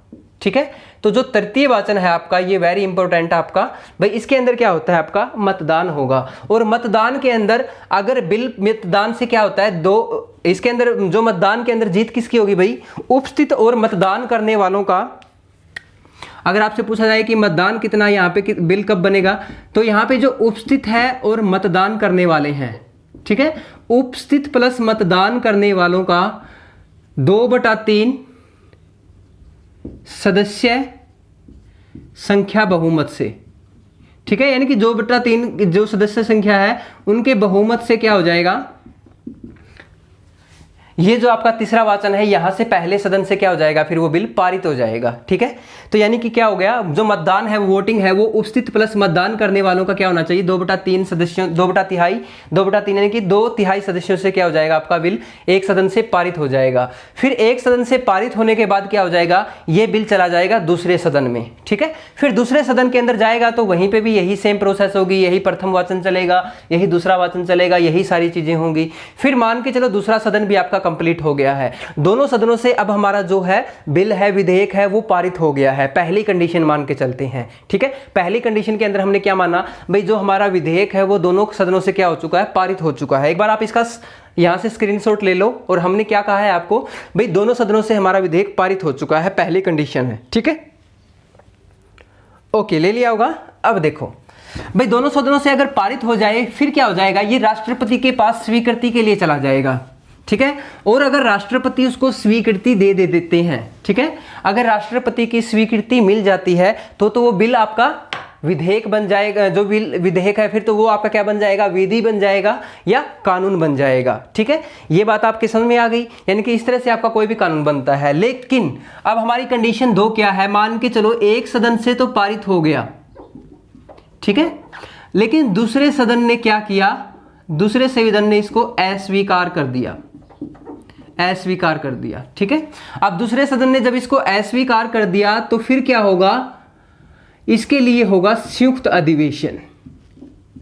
ठीक है। तो जो तृतीय वाचन है आपका, ये वेरी इंपॉर्टेंट है आपका भाई, इसके अंदर क्या होता है, आपका मतदान होगा। और मतदान के अंदर अगर बिल, मतदान से क्या होता है, दो, इसके अंदर जो मतदान के अंदर जीत किसकी होगी भाई, उपस्थित और मतदान करने वालों का। अगर आपसे पूछा जाए कि मतदान कितना, यहाँ पे बिल कब बनेगा, तो यहाँ पे जो उपस्थित है और मतदान करने वाले हैं, ठीक है, उपस्थित प्लस मतदान करने वालों का 2/3 सदस्य संख्या बहुमत से, ठीक है। यानी कि 2/3 जो सदस्य संख्या है उनके बहुमत से क्या हो जाएगा, ये जो आपका तीसरा वाचन है यहाँ से पहले सदन से क्या हो जाएगा, फिर वो बिल पारित हो जाएगा, ठीक है। तो यानी कि क्या हो गया, जो मतदान है, वोटिंग है, वो उपस्थित प्लस मतदान करने वालों का क्या होना चाहिए, 2/3 सदस्यों, 2/3 यानी कि 2/3 सदस्यों से क्या हो जाएगा, आपका बिल एक सदन से पारित हो जाएगा। फिर एक सदन से पारित होने के बाद क्या हो जाएगा, ये बिल चला जाएगा दूसरे सदन में, ठीक है। फिर दूसरे सदन के अंदर जाएगा तो वहीं पे भी यही सेम प्रोसेस होगी, यही प्रथम वाचन चलेगा, यही दूसरा वाचन चलेगा, यही सारी चीजें होंगी। फिर मान के चलो दूसरा सदन भी आपका कंप्लीट हो गया है। दोनों सदनों से अब हमारा जो है बिल है, विधेयक है, वो पारित हो गया है। पहली कंडीशन मान के चलते हैं, ठीक है। पहली कंडीशन के अंदर हमने क्या माना भाई, जो हमारा विधेयक है वो दोनों सदनों से क्या हो चुका है, पारित हो चुका है। एक बार आप इसका यहां से स्क्रीनशॉट ले लो, और हमने क्या कहा है आपको भाई, दोनों सदनों से हमारा विधेयक पारित हो चुका है, पहली कंडीशन है, ठीक है। ओके, ले लिया होगा। अब देखो भाई, दोनों सदनों से अगर पारित हो जाए फिर क्या हो जाएगा, ये राष्ट्रपति के पास स्वीकृति के लिए चला जाएगा, ठीक है। और अगर राष्ट्रपति उसको स्वीकृति दे देते हैं, ठीक है, अगर राष्ट्रपति की स्वीकृति मिल जाती है तो वो बिल आपका विधेयक बन जाएगा। जो बिल विधेयक है फिर तो वो आपका क्या बन जाएगा, विधि बन जाएगा या कानून बन जाएगा, ठीक है। ये बात आपके समझ में आ गई, यानी कि इस तरह से आपका कोई भी कानून बनता है। लेकिन अब हमारी कंडीशन 2 क्या है, मान के चलो एक सदन से तो पारित हो गया, ठीक है, लेकिन दूसरे सदन ने क्या किया, दूसरे सदन ने इसको अस्वीकार कर दिया, अस्वीकार कर दिया, ठीक है। अब दूसरे सदन ने जब इसको अस्वीकार कर दिया तो फिर क्या होगा, इसके लिए होगा संयुक्त अधिवेशन।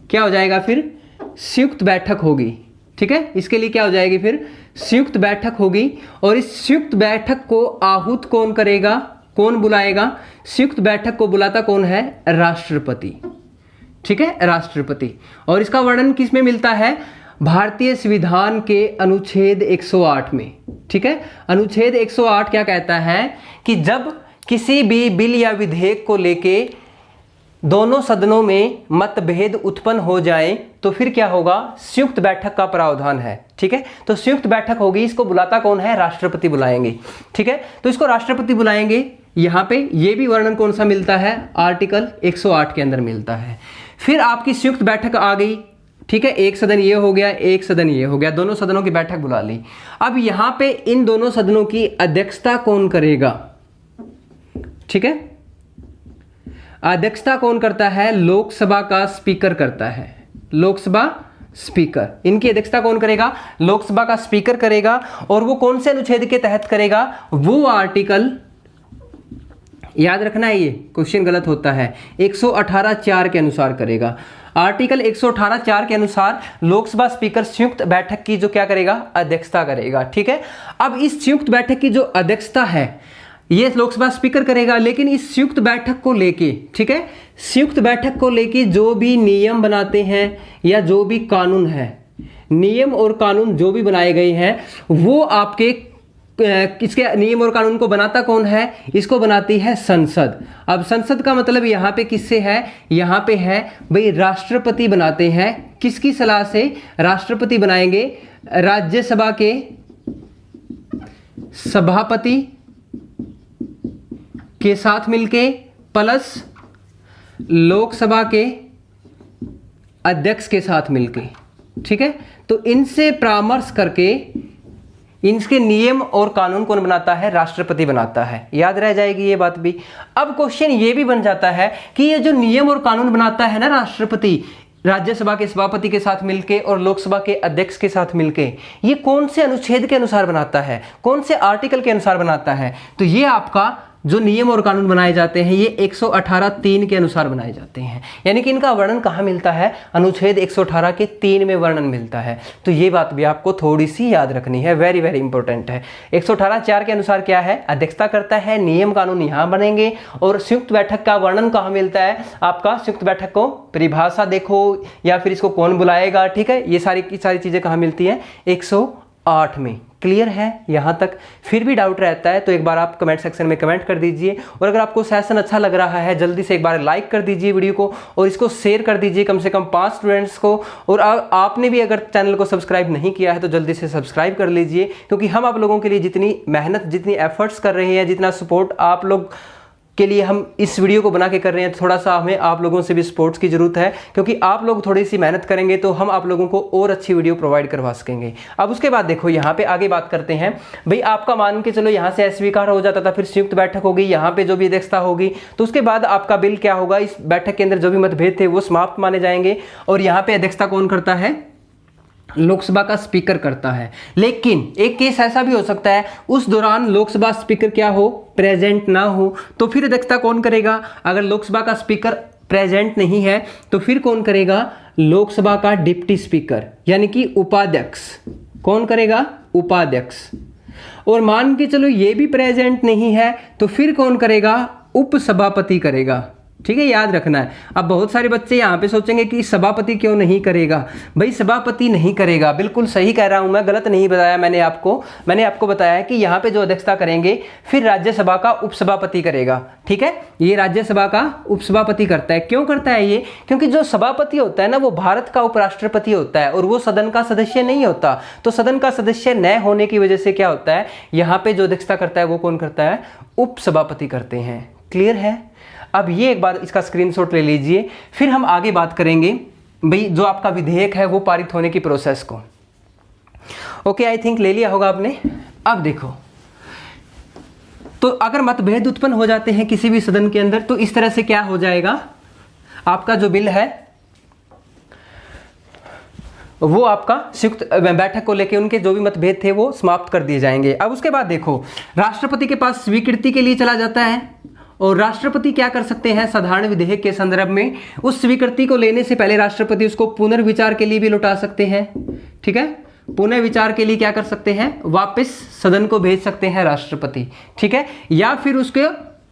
क्या हो जाएगा फिर, संयुक्त बैठक होगी, ठीक है। इसके लिए क्या हो जाएगी फिर, संयुक्त बैठक होगी। और इस संयुक्त बैठक को आहूत कौन करेगा, कौन बुलाएगा, संयुक्त बैठक को बुलाता कौन है, राष्ट्रपति, ठीक है, राष्ट्रपति। और इसका वर्णन किस में मिलता है, भारतीय संविधान के अनुच्छेद 108 में, ठीक है। अनुच्छेद 108 क्या कहता है कि जब किसी भी बिल या विधेयक को लेके दोनों सदनों में मतभेद उत्पन्न हो जाए तो फिर क्या होगा, संयुक्त बैठक का प्रावधान है, ठीक है। तो संयुक्त बैठक होगी, इसको बुलाता कौन है, राष्ट्रपति बुलाएंगे, ठीक है। तो इसको राष्ट्रपति बुलाएंगे। यहां पे ये भी वर्णन कौन सा मिलता है, आर्टिकल 108 के अंदर मिलता है। फिर आपकी संयुक्त बैठक आ गई, ठीक है, एक सदन ये हो गया, एक सदन ये हो गया, दोनों सदनों की बैठक बुला ली। अब यहां पे इन दोनों सदनों की अध्यक्षता कौन करेगा, ठीक है, अध्यक्षता कौन करता है, लोकसभा का स्पीकर करता है, लोकसभा स्पीकर। इनकी अध्यक्षता कौन करेगा, लोकसभा का स्पीकर करेगा। और वो कौन से अनुच्छेद के तहत करेगा, वो आर्टिकल, याद रखना है ये क्वेश्चन गलत होता है, 118(4) के अनुसार करेगा। आर्टिकल 118(4) के अनुसार लोकसभा स्पीकर संयुक्त बैठक की जो क्या करेगा, अध्यक्षता करेगा, ठीक है। अब इस संयुक्त बैठक की जो अध्यक्षता है ये लोकसभा स्पीकर करेगा। लेकिन इस संयुक्त बैठक को लेके, ठीक है, संयुक्त बैठक को लेके जो भी नियम बनाते हैं या जो भी कानून है, नियम और कानून जो भी बनाए गए हैं वो आपके इसके नियम और कानून को बनाता कौन है, इसको बनाती है संसद। अब संसद का मतलब यहाँ पे किससे है, यहाँ पे है भाई राष्ट्रपति बनाते हैं। किसकी सलाह से, राष्ट्रपति बनाएंगे, राज्यसभा के सभापति के साथ मिलके प्लस लोकसभा के अध्यक्ष के साथ मिलके, ठीक है। तो इनसे परामर्श करके इनके नियम और कानून कौन बनाता है, राष्ट्रपति बनाता है। याद रह जाएगी ये बात भी। अब क्वेश्चन ये भी बन जाता है कि ये जो नियम और कानून बनाता है ना राष्ट्रपति, राज्यसभा के सभापति के साथ मिलके और लोकसभा के अध्यक्ष के साथ मिलके, ये कौन से अनुच्छेद के अनुसार बनाता है, कौन से आर्टिकल के अनुसार बनाता है। तो ये आपका जो नियम और कानून बनाए जाते हैं ये 118(3) के अनुसार बनाए जाते हैं। यानी कि इनका वर्णन कहाँ मिलता है, अनुच्छेद 118 के 3 में वर्णन मिलता है। तो ये बात भी आपको थोड़ी सी याद रखनी है, वेरी वेरी इंपॉर्टेंट है। 118(4) के अनुसार क्या है, अध्यक्षता करता है, नियम कानून यहाँ बनेंगे। और संयुक्त बैठक का वर्णन कहाँ मिलता है, आपका संयुक्त बैठक को परिभाषा देखो या फिर इसको कौन बुलाएगा, ठीक है, ये सारी की सारी चीजें कहाँ मिलती हैं, 108 में। क्लियर है यहाँ तक। फिर भी डाउट रहता है तो एक बार आप कमेंट सेक्शन में कमेंट कर दीजिए। और अगर आपको सेशन अच्छा लग रहा है जल्दी से एक बार लाइक कर दीजिए वीडियो को और इसको शेयर कर दीजिए कम से कम 5 स्टूडेंट्स को। और आपने भी अगर चैनल को सब्सक्राइब नहीं किया है तो जल्दी से सब्सक्राइब कर लीजिए, क्योंकि हम आप लोगों के लिए जितनी मेहनत, जितनी एफर्ट्स कर रहे हैं, जितना सपोर्ट आप लोग के लिए हम इस वीडियो को बना के कर रहे हैं, थोड़ा सा हमें आप लोगों से भी सपोर्ट्स की जरूरत है, क्योंकि आप लोग थोड़ी सी मेहनत करेंगे तो हम आप लोगों को और अच्छी वीडियो प्रोवाइड करवा सकेंगे। अब उसके बाद देखो यहाँ पे आगे बात करते हैं। भाई आपका मान के चलो यहाँ से अस्वीकार हो जाता था, फिर संयुक्त बैठक होगी, यहाँ पे जो भी अध्यक्षता होगी, तो उसके बाद आपका बिल क्या होगा, इस बैठक के अंदर जो भी मतभेद थे वो समाप्त माने जाएंगे। और यहाँ पे अध्यक्षता कौन करता है, लोकसभा का स्पीकर करता है। लेकिन एक केस ऐसा भी हो सकता है उस दौरान लोकसभा स्पीकर क्या हो, प्रेजेंट ना हो, तो फिर अध्यक्षता कौन करेगा। अगर लोकसभा का स्पीकर प्रेजेंट नहीं है तो फिर कौन करेगा, लोकसभा का डिप्टी स्पीकर यानी कि उपाध्यक्ष, कौन करेगा? उपाध्यक्ष। और मान के चलो ये भी प्रेजेंट नहीं है तो फिर कौन करेगा? उपसभापति करेगा। ठीक है, याद रखना है। अब बहुत सारे बच्चे यहाँ पे सोचेंगे कि सभापति क्यों नहीं करेगा? भाई सभापति नहीं करेगा, बिल्कुल सही कह रहा हूँ मैं, गलत नहीं बताया मैंने आपको बताया है कि यहाँ पे जो अध्यक्षता करेंगे फिर राज्यसभा का उपसभापति करेगा। ठीक है, ये राज्यसभा का उपसभापति करता है। क्यों करता है ये? क्योंकि जो सभापति होता है ना वो भारत का उपराष्ट्रपति होता है और वो सदन का सदस्य नहीं होता। तो सदन का सदस्य न होने की वजह से क्या होता है, यहाँ पे जो अध्यक्षता करता है वो कौन करता है? उपसभापति करते हैं। क्लियर है? अब ये एक बार इसका स्क्रीनशॉट ले लीजिए, फिर हम आगे बात करेंगे भाई जो आपका विधेयक है वो पारित होने की प्रोसेस को। ओके, आई थिंक ले लिया होगा आपने। अब देखो, तो अगर मतभेद उत्पन्न हो जाते हैं किसी भी सदन के अंदर तो इस तरह से क्या हो जाएगा, आपका जो बिल है वो आपका संयुक्त बैठक को लेकर उनके जो भी मतभेद थे वो समाप्त कर दिए जाएंगे। अब उसके बाद देखो, राष्ट्रपति के पास स्वीकृति के लिए चला जाता है और राष्ट्रपति क्या कर सकते हैं? साधारण विधेयक के संदर्भ में उस स्वीकृति को लेने से पहले राष्ट्रपति उसको पुनर्विचार के लिए भी लौटा सकते हैं। ठीक है, पुनर्विचार के लिए क्या कर सकते हैं? वापस सदन को भेज सकते हैं राष्ट्रपति। ठीक है, या फिर उसके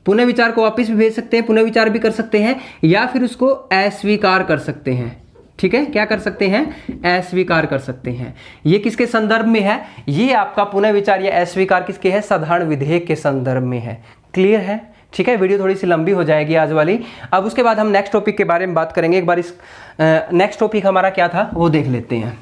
पुनर्विचार को वापस भी भेज सकते हैं, पुनर्विचार भी कर सकते हैं, या फिर उसको अस्वीकार कर सकते हैं। ठीक है, क्या कर सकते हैं? अस्वीकार कर सकते हैं। ये किसके संदर्भ में है? ये आपका पुनर्विचार या अस्वीकार किसके है? साधारण विधेयक के संदर्भ में है। क्लियर है? ठीक है, वीडियो थोड़ी सी लंबी हो जाएगी आज वाली। अब उसके बाद हम नेक्स्ट टॉपिक के बारे में बात करेंगे। एक बार इस नेक्स्ट टॉपिक हमारा क्या था वो देख लेते हैं।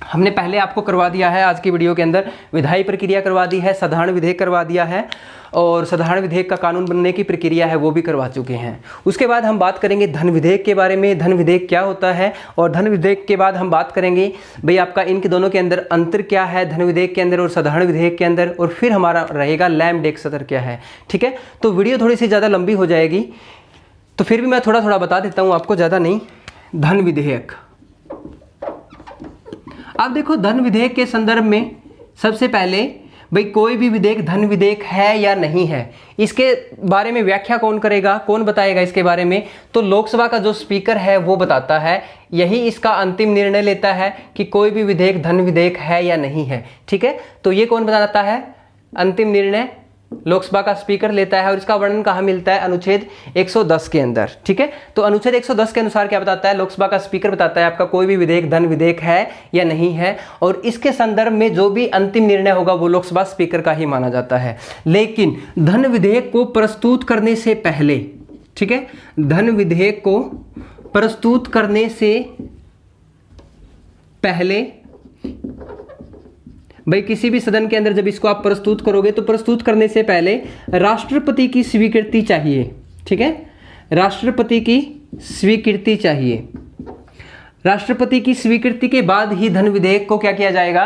हमने पहले आपको करवा दिया है आज की वीडियो के अंदर, विधायी प्रक्रिया करवा दी है, साधारण विधेयक करवा दिया है और साधारण विधेयक का कानून बनने की प्रक्रिया है वो भी करवा चुके हैं। उसके बाद हम बात करेंगे धन विधेयक के बारे में, धन विधेयक क्या होता है, और धन विधेयक के बाद हम बात करेंगे भाई आपका इनके दोनों के अंदर अंतर क्या है, धन विधेयक के अंदर और साधारण विधेयक के अंदर, और फिर हमारा रहेगा लैम डेक सत्र क्या है। ठीक है, तो वीडियो थोड़ी सी ज़्यादा लंबी हो जाएगी तो फिर भी मैं थोड़ा थोड़ा बता देता हूँ आपको, ज़्यादा नहीं। धन विधेयक, अब देखो धन विधेयक के संदर्भ में सबसे पहले भाई कोई भी विधेयक धन विधेयक है या नहीं है, इसके बारे में व्याख्या कौन करेगा, कौन बताएगा इसके बारे में? तो लोकसभा का जो स्पीकर है वो बताता है, यही इसका अंतिम निर्णय लेता है कि कोई भी विधेयक धन विधेयक है या नहीं है। ठीक है, तो ये कौन बताता है? अंतिम निर्णय लोकसभा का स्पीकर लेता है और इसका वर्णन कहाँ मिलता है? अनुच्छेद 110 के अंदर। ठीक है, तो अनुच्छेद 110 के अनुसार क्या बताता है? लोकसभा का स्पीकर बताता है आपका कोई भी विधेयक धन विधेयक है या नहीं है, और इसके संदर्भ में जो भी अंतिम निर्णय होगा वो लोकसभा स्पीकर का ही माना जाता है। लेकिन धन विधेयक को प्रस्तुत करने से पहले, ठीक है, धन विधेयक को प्रस्तुत करने से पहले भाई किसी भी सदन के अंदर जब इसको आप प्रस्तुत करोगे तो प्रस्तुत करने से पहले राष्ट्रपति की स्वीकृति चाहिए। ठीक है, राष्ट्रपति की स्वीकृति चाहिए। राष्ट्रपति की स्वीकृति के बाद ही धन विधेयक को क्या किया जाएगा?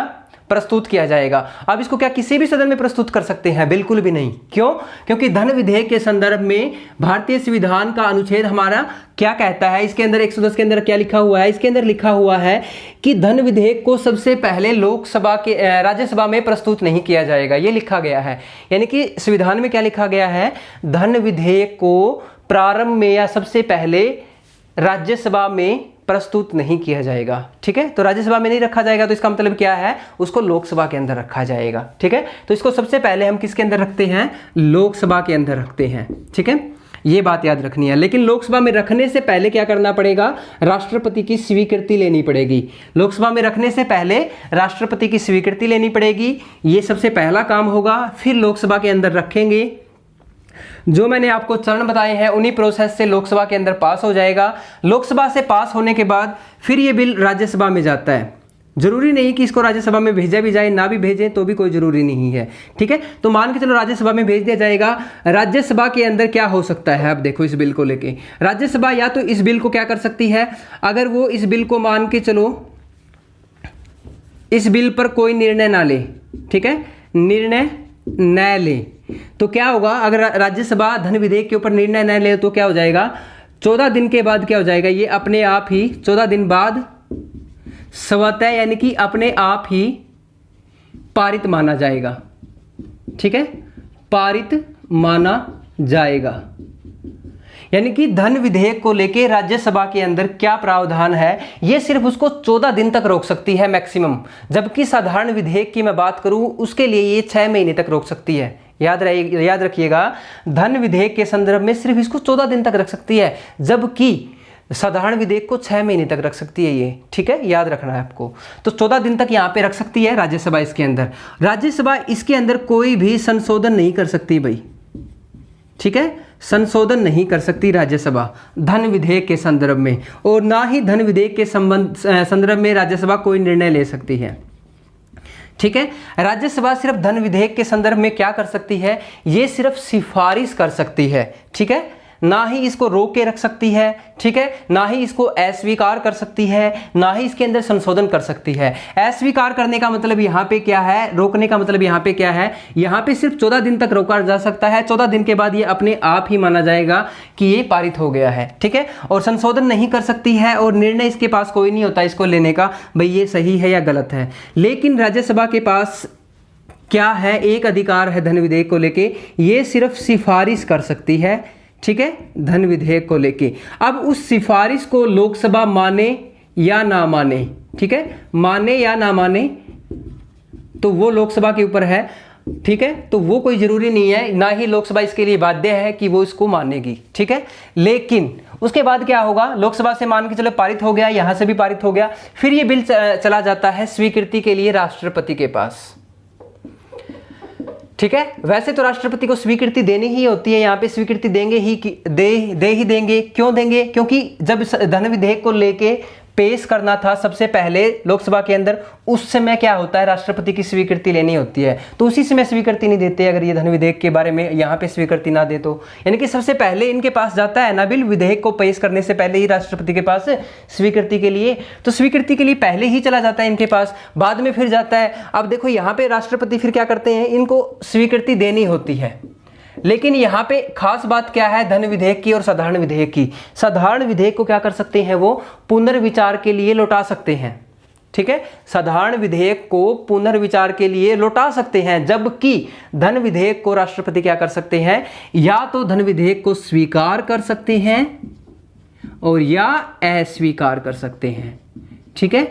प्रस्तुत किया जाएगा। अब इसको क्या किसी भी सदन में प्रस्तुत कर सकते हैं? बिल्कुल भी नहीं। क्यों? क्योंकि धन विधेयक के संदर्भ में भारतीय संविधान का अनुच्छेद हमारा क्या कहता है? इसके अंदर 110 के अंदर क्या लिखा हुआ है? इसके अंदर लिखा हुआ है कि धन विधेयक को सबसे पहले लोकसभा के राज्यसभा में प्रस्तुत नहीं किया जाएगा, ये लिखा गया है। यानी कि संविधान में क्या लिखा गया है? धन विधेयक को प्रारंभ में या सबसे पहले राज्यसभा में प्रस्तुत नहीं किया जाएगा। ठीक है, तो राज्यसभा में नहीं रखा जाएगा तो इसका मतलब क्या है? उसको लोकसभा के अंदर रखा जाएगा। ठीक है, तो इसको सबसे पहले हम किसके अंदर रखते हैं? लोकसभा के अंदर रखते हैं। ठीक है, ये बात याद रखनी है। लेकिन लोकसभा में रखने से पहले क्या करना पड़ेगा? राष्ट्रपति की स्वीकृति लेनी पड़ेगी। लोकसभा में रखने से पहले राष्ट्रपति की स्वीकृति लेनी पड़ेगी, ये सबसे पहला काम होगा। फिर लोकसभा के अंदर रखेंगे, जो मैंने आपको चरण बताए हैं उन्हीं प्रोसेस से लोकसभा के अंदर पास हो जाएगा। लोकसभा से पास होने के बाद फिर ये बिल राज्यसभा में जाता है। जरूरी नहीं कि इसको राज्यसभा में भेजा भी जाए, ना भी भेजें तो भी कोई जरूरी नहीं है। ठीक है, तो मान के चलो राज्यसभा में भेज दिया जाएगा। राज्यसभा के अंदर क्या हो सकता है? अब देखो इस बिल को लेके राज्यसभा या तो इस बिल को क्या कर सकती है, अगर वो इस बिल को मान के चलो इस बिल पर कोई निर्णय ना ले, ठीक है, निर्णय न ले, तो क्या होगा? अगर राज्यसभा धन विधेयक के ऊपर निर्णय न ले तो क्या हो जाएगा? 14 दिन के बाद क्या हो जाएगा? ये अपने आप ही 14 दिन बाद स्वतः यानी कि अपने आप ही पारित माना जाएगा। ठीक है, पारित माना जाएगा। यानी कि धन विधेयक को लेके राज्यसभा के अंदर क्या प्रावधान है, ये सिर्फ उसको 14 दिन तक रोक सकती है मैक्सिमम, जबकि साधारण विधेयक की मैं बात करूं उसके लिए ये 6 महीने तक रोक सकती है। याद रखिएगा, धन विधेयक के संदर्भ में सिर्फ इसको 14 दिन तक रख सकती है, जबकि साधारण विधेयक को 6 महीने तक रख सकती है ये, ठीक है, याद रखना है आपको। तो 14 दिन तक यहाँ पे रख सकती है राज्यसभा। इसके अंदर राज्यसभा इसके अंदर कोई भी संशोधन नहीं कर सकती भाई, ठीक है, संशोधन नहीं कर सकती राज्यसभा धन विधेयक के संदर्भ में, और ना ही धन विधेयक के संदर्भ में राज्यसभा कोई निर्णय ले सकती है, ठीक है। राज्यसभा सिर्फ धन विधेयक के संदर्भ में क्या कर सकती है, ये सिर्फ सिफारिश कर सकती है, ठीक है, ना ही इसको रोक के रख सकती है, ठीक है, ना ही इसको अस्वीकार कर सकती है, ना ही इसके अंदर संशोधन कर सकती है। अस्वीकार करने का मतलब यहाँ पे क्या है, रोकने का मतलब यहाँ पे क्या है, यहाँ पे सिर्फ 14 दिन तक रोका जा सकता है। 14 दिन के बाद ये अपने आप ही माना जाएगा कि ये पारित हो गया है, ठीक है, और संशोधन नहीं कर सकती है, और निर्णय इसके पास कोई नहीं होता इसको लेने का, भाई ये सही है या गलत है। लेकिन राज्यसभा के पास क्या है, एक अधिकार है धन विधेयक को लेके, ये सिर्फ सिफारिश कर सकती है, ठीक है, धन विधेयक को लेके। अब उस सिफारिश को लोकसभा माने या ना माने, ठीक है, माने या ना माने तो वो लोकसभा के ऊपर है, ठीक है, तो वो कोई जरूरी नहीं है, ना ही लोकसभा इसके लिए बाध्य है कि वो इसको मानेगी, ठीक है। लेकिन उसके बाद क्या होगा, लोकसभा से मान के चलो पारित हो गया, यहां से भी पारित हो गया, फिर ये बिल चला जाता है स्वीकृति के लिए राष्ट्रपति के पास, ठीक है। वैसे तो राष्ट्रपति को स्वीकृति देनी ही होती है, यहाँ पे स्वीकृति देंगे ही, दे ही देंगे। क्यों देंगे, क्योंकि जब धन विधेयक को लेके पेश करना था सबसे पहले लोकसभा के अंदर, उस समय क्या होता है, राष्ट्रपति की स्वीकृति लेनी होती है, तो उसी समय स्वीकृति नहीं देते अगर ये धन विधेयक के बारे में यहाँ पे स्वीकृति ना दे तो। यानी कि सबसे पहले इनके पास जाता है ना बिल, विधेयक को पेश करने से पहले ही राष्ट्रपति के पास स्वीकृति के लिए, तो स्वीकृति के लिए पहले ही चला जाता है इनके पास, बाद में फिर जाता है। अब देखो यहाँ पे राष्ट्रपति फिर क्या करते हैं, इनको स्वीकृति देनी होती है, लेकिन यहाँ पे खास बात क्या है धन विधेयक की और साधारण विधेयक की। साधारण विधेयक को क्या कर सकते हैं, वो पुनर्विचार के लिए लौटा सकते हैं, ठीक है, साधारण विधेयक को पुनर्विचार के लिए लौटा सकते हैं, जबकि धन विधेयक को राष्ट्रपति क्या कर सकते हैं, या तो धन विधेयक को स्वीकार कर सकते हैं और या अस्वीकार कर सकते हैं, ठीक है।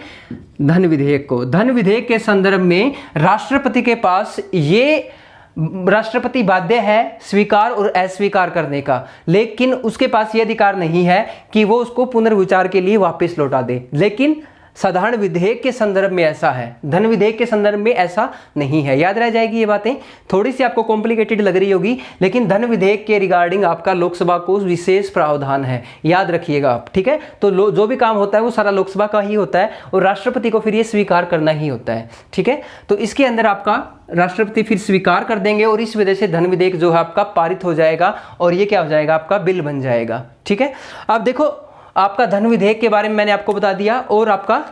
धन विधेयक के संदर्भ में राष्ट्रपति के पास ये राष्ट्रपति बाध्य है स्वीकार और अस्वीकार करने का, लेकिन उसके पास यह अधिकार नहीं है कि वो उसको पुनर्विचार के लिए वापस लौटा दे। लेकिन साधारण विधेयक के संदर्भ में ऐसा है, धन विधेयक के संदर्भ में ऐसा नहीं है। याद रह जाएगी ये बातें, थोड़ी सी आपको कॉम्प्लिकेटेड लग रही होगी, लेकिन धन विधेयक के रिगार्डिंग आपका लोकसभा को विशेष प्रावधान है, याद रखिएगा आप, ठीक है। तो जो भी काम होता है वो सारा लोकसभा का ही होता है और राष्ट्रपति को फिर ये स्वीकार करना ही होता है, ठीक है। तो इसके अंदर आपका राष्ट्रपति फिर स्वीकार कर देंगे और इस वजह से धन विधेयक जो है आपका पारित हो जाएगा और ये क्या हो जाएगा, आपका बिल बन जाएगा, ठीक है। अब देखो आपका धन विधेयक के बारे में मैंने आपको बता दिया और आपका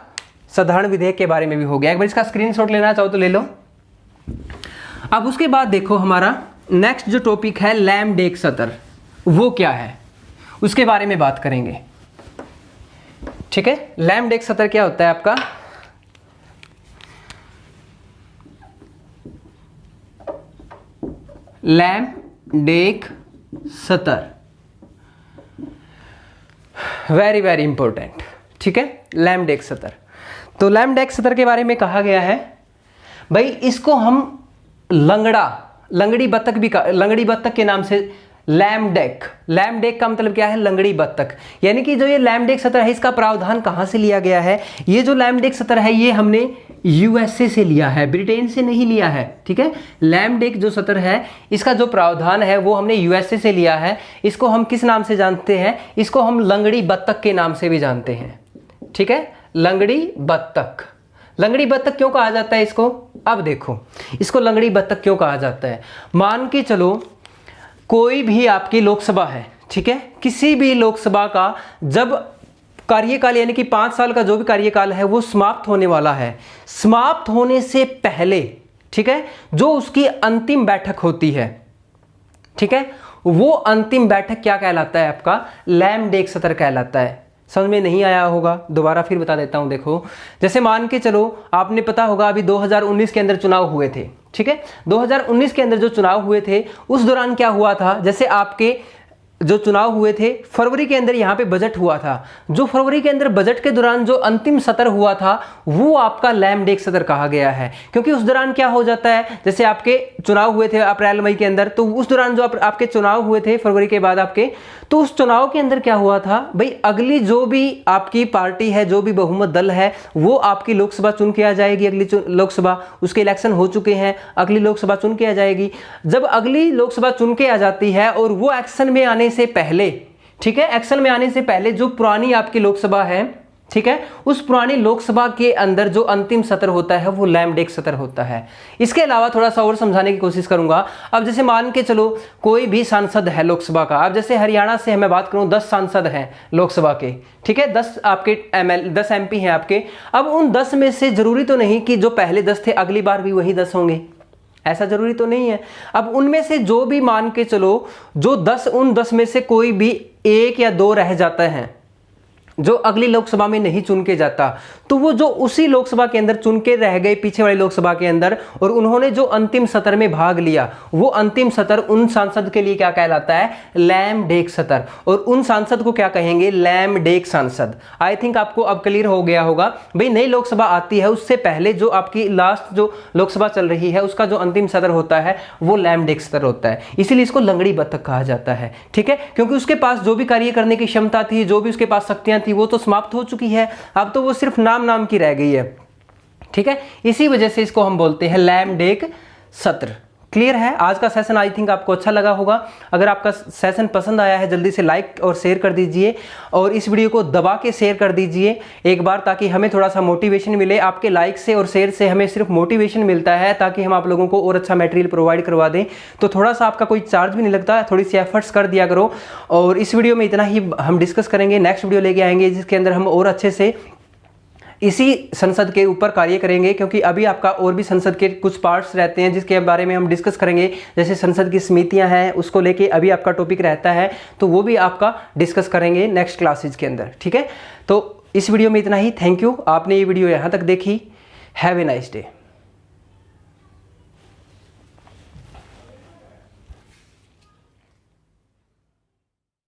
साधारण विधेयक के बारे में भी हो गया। एक बार इसका स्क्रीनशॉट लेना चाहो तो ले लो। अब उसके बाद देखो हमारा नेक्स्ट जो टॉपिक है लैम-डिक सत्र, वो क्या है उसके बारे में बात करेंगे, ठीक है। लैम-डिक सत्र क्या होता है आपका, लैम-डिक सत्र, वेरी वेरी इंपॉर्टेंट, ठीक है। लैम-डिक सत्र, तो लैम-डिक सत्र के बारे में कहा गया है भाई, इसको हम लंगड़ी बत्तख के नाम से लैम-डिक का मतलब क्या है, लंगड़ी बत्तख। यानी कि जो ये लैम-डिक सत्र है इसका प्रावधान कहां से लिया गया है, ये जो लैम-डिक सत्र है ये हमने यूएसए से लिया है, ब्रिटेन से नहीं लिया है, ठीक है। लैम-डिक जो सत्र है इसका जो प्रावधान है वो हमने यूएसए से लिया है। इसको हम किस नाम से जानते हैं, इसको हम लंगड़ी बत्तख के नाम से भी जानते हैं, ठीक है। लंगड़ी बत्तख क्यों कहा जाता है इसको, अब देखो इसको लंगड़ी बत्तख क्यों कहा जाता है। मान के चलो कोई भी आपकी लोकसभा है, ठीक है, किसी भी लोकसभा का जब कार्यकाल यानी कि 5 साल का जो भी कार्यकाल है वो समाप्त होने वाला है, समाप्त होने से पहले, ठीक है, जो उसकी अंतिम बैठक होती है, ठीक है, वो अंतिम बैठक क्या कहलाता है, आपका लैम-डिक सत्र कहलाता है। समझ में नहीं आया होगा, दोबारा फिर बता देता हूं। देखो जैसे मान के चलो आपने पता होगा अभी 2019 के अंदर चुनाव हुए थे, ठीक है। 2019 के अंदर जो चुनाव हुए थे उस दौरान क्या हुआ था, जैसे आपके जो चुनाव हुए थे फरवरी के अंदर यहाँ पे बजट हुआ था। जो फरवरी के अंदर बजट के दौरान जो अंतिम सत्र हुआ था वो आपका लैमडेक सत्र कहा गया है, क्योंकि उस दौरान क्या हो जाता है, जैसे आपके चुनाव हुए थे अप्रैल मई के अंदर, तो उस दौरान जो आपके चुनाव हुए थे फरवरी के बाद आपके, तो उस चुनाव के अंदर क्या हुआ था भाई, अगली जो भी आपकी पार्टी है, जो भी बहुमत दल है, वो आपकी लोकसभा चुन के आ जाएगी। अगली लोकसभा, उसके इलेक्शन हो चुके हैं, अगली लोकसभा चुन के आ जाएगी। जब अगली लोकसभा चुन के आ जाती है और वो एक्शन में आने से पहले, ठीक है, एक्शन में आने से पहले जो पुरानी आपकी लोकसभा है, ठीक है, उस पुरानी लोकसभा के अंदर जो अंतिम सत्र होता है वो लैमडेक सत्र होता है। इसके अलावा थोड़ा सा और समझाने की कोशिश करूंगा। अब जैसे मान के चलो कोई भी सांसद है लोकसभा का, अब जैसे हरियाणा से मैं बात करूं 10 सांसद हैं लोकसभा के, ठीक है, 10 आपके 10 MP हैं आपके। अब उन 10 में से जरूरी तो नहीं कि जो पहले 10 थे अगली बार भी वही 10 होंगे, ऐसा जरूरी तो नहीं है। अब उनमें से जो भी मान के चलो जो 10, उन 10 में से कोई भी 1 या 2 रह जाता है जो अगली लोकसभा में नहीं चुन के जाता, तो वो जो उसी लोकसभा के अंदर चुन के रह गए पीछे वाली लोकसभा के अंदर, और उन्होंने जो अंतिम सत्र में भाग लिया, वो अंतिम सत्र उन सांसद के लिए क्या कहलाता है, लैमडेक सत्र। और उन सांसद को क्या कहेंगे, लैमडेक सांसद। आई थिंक आपको अब क्लियर हो गया होगा। भाई नई लोकसभा आती है उससे पहले जो आपकी लास्ट जो लोकसभा चल रही है उसका जो अंतिम सत्र होता है वो लैमडेक सत्र होता है, इसीलिए इसको लंगड़ी बत्तख कहा जाता है, ठीक है, क्योंकि उसके पास जो भी कार्य करने की क्षमता थी, जो भी उसके पास शक्तियां वो तो समाप्त हो चुकी है, अब तो वो सिर्फ नाम की रह गई है, ठीक है। इसी वजह से इसको हम बोलते हैं लैमडेक सत्र। क्लियर है? आज का सेशन आई थिंक आपको अच्छा लगा होगा। अगर आपका सेशन पसंद आया है जल्दी से लाइक और शेयर कर दीजिए, और इस वीडियो को दबा के शेयर कर दीजिए एक बार, ताकि हमें थोड़ा सा मोटिवेशन मिले। आपके लाइक से और शेयर से हमें सिर्फ मोटिवेशन मिलता है, ताकि हम आप लोगों को और अच्छा मटेरियल प्रोवाइड करवा दें। तो थोड़ा सा आपका कोई चार्ज भी नहीं लगता, थोड़ी सी एफर्ट्स कर दिया करो। और इस वीडियो में इतना ही हम डिस्कस करेंगे, नेक्स्ट वीडियो लेके आएंगे जिसके अंदर हम और अच्छे से इसी संसद के ऊपर कार्य करेंगे, क्योंकि अभी आपका और भी संसद के कुछ पार्ट्स रहते हैं जिसके बारे में हम डिस्कस करेंगे। जैसे संसद की समितियां हैं, उसको लेके अभी आपका टॉपिक रहता है, तो वो भी आपका डिस्कस करेंगे नेक्स्ट क्लासेज के अंदर, ठीक है। तो इस वीडियो में इतना ही। थैंक यू, आपने ये वीडियो यहाँ तक देखी। Have a nice day.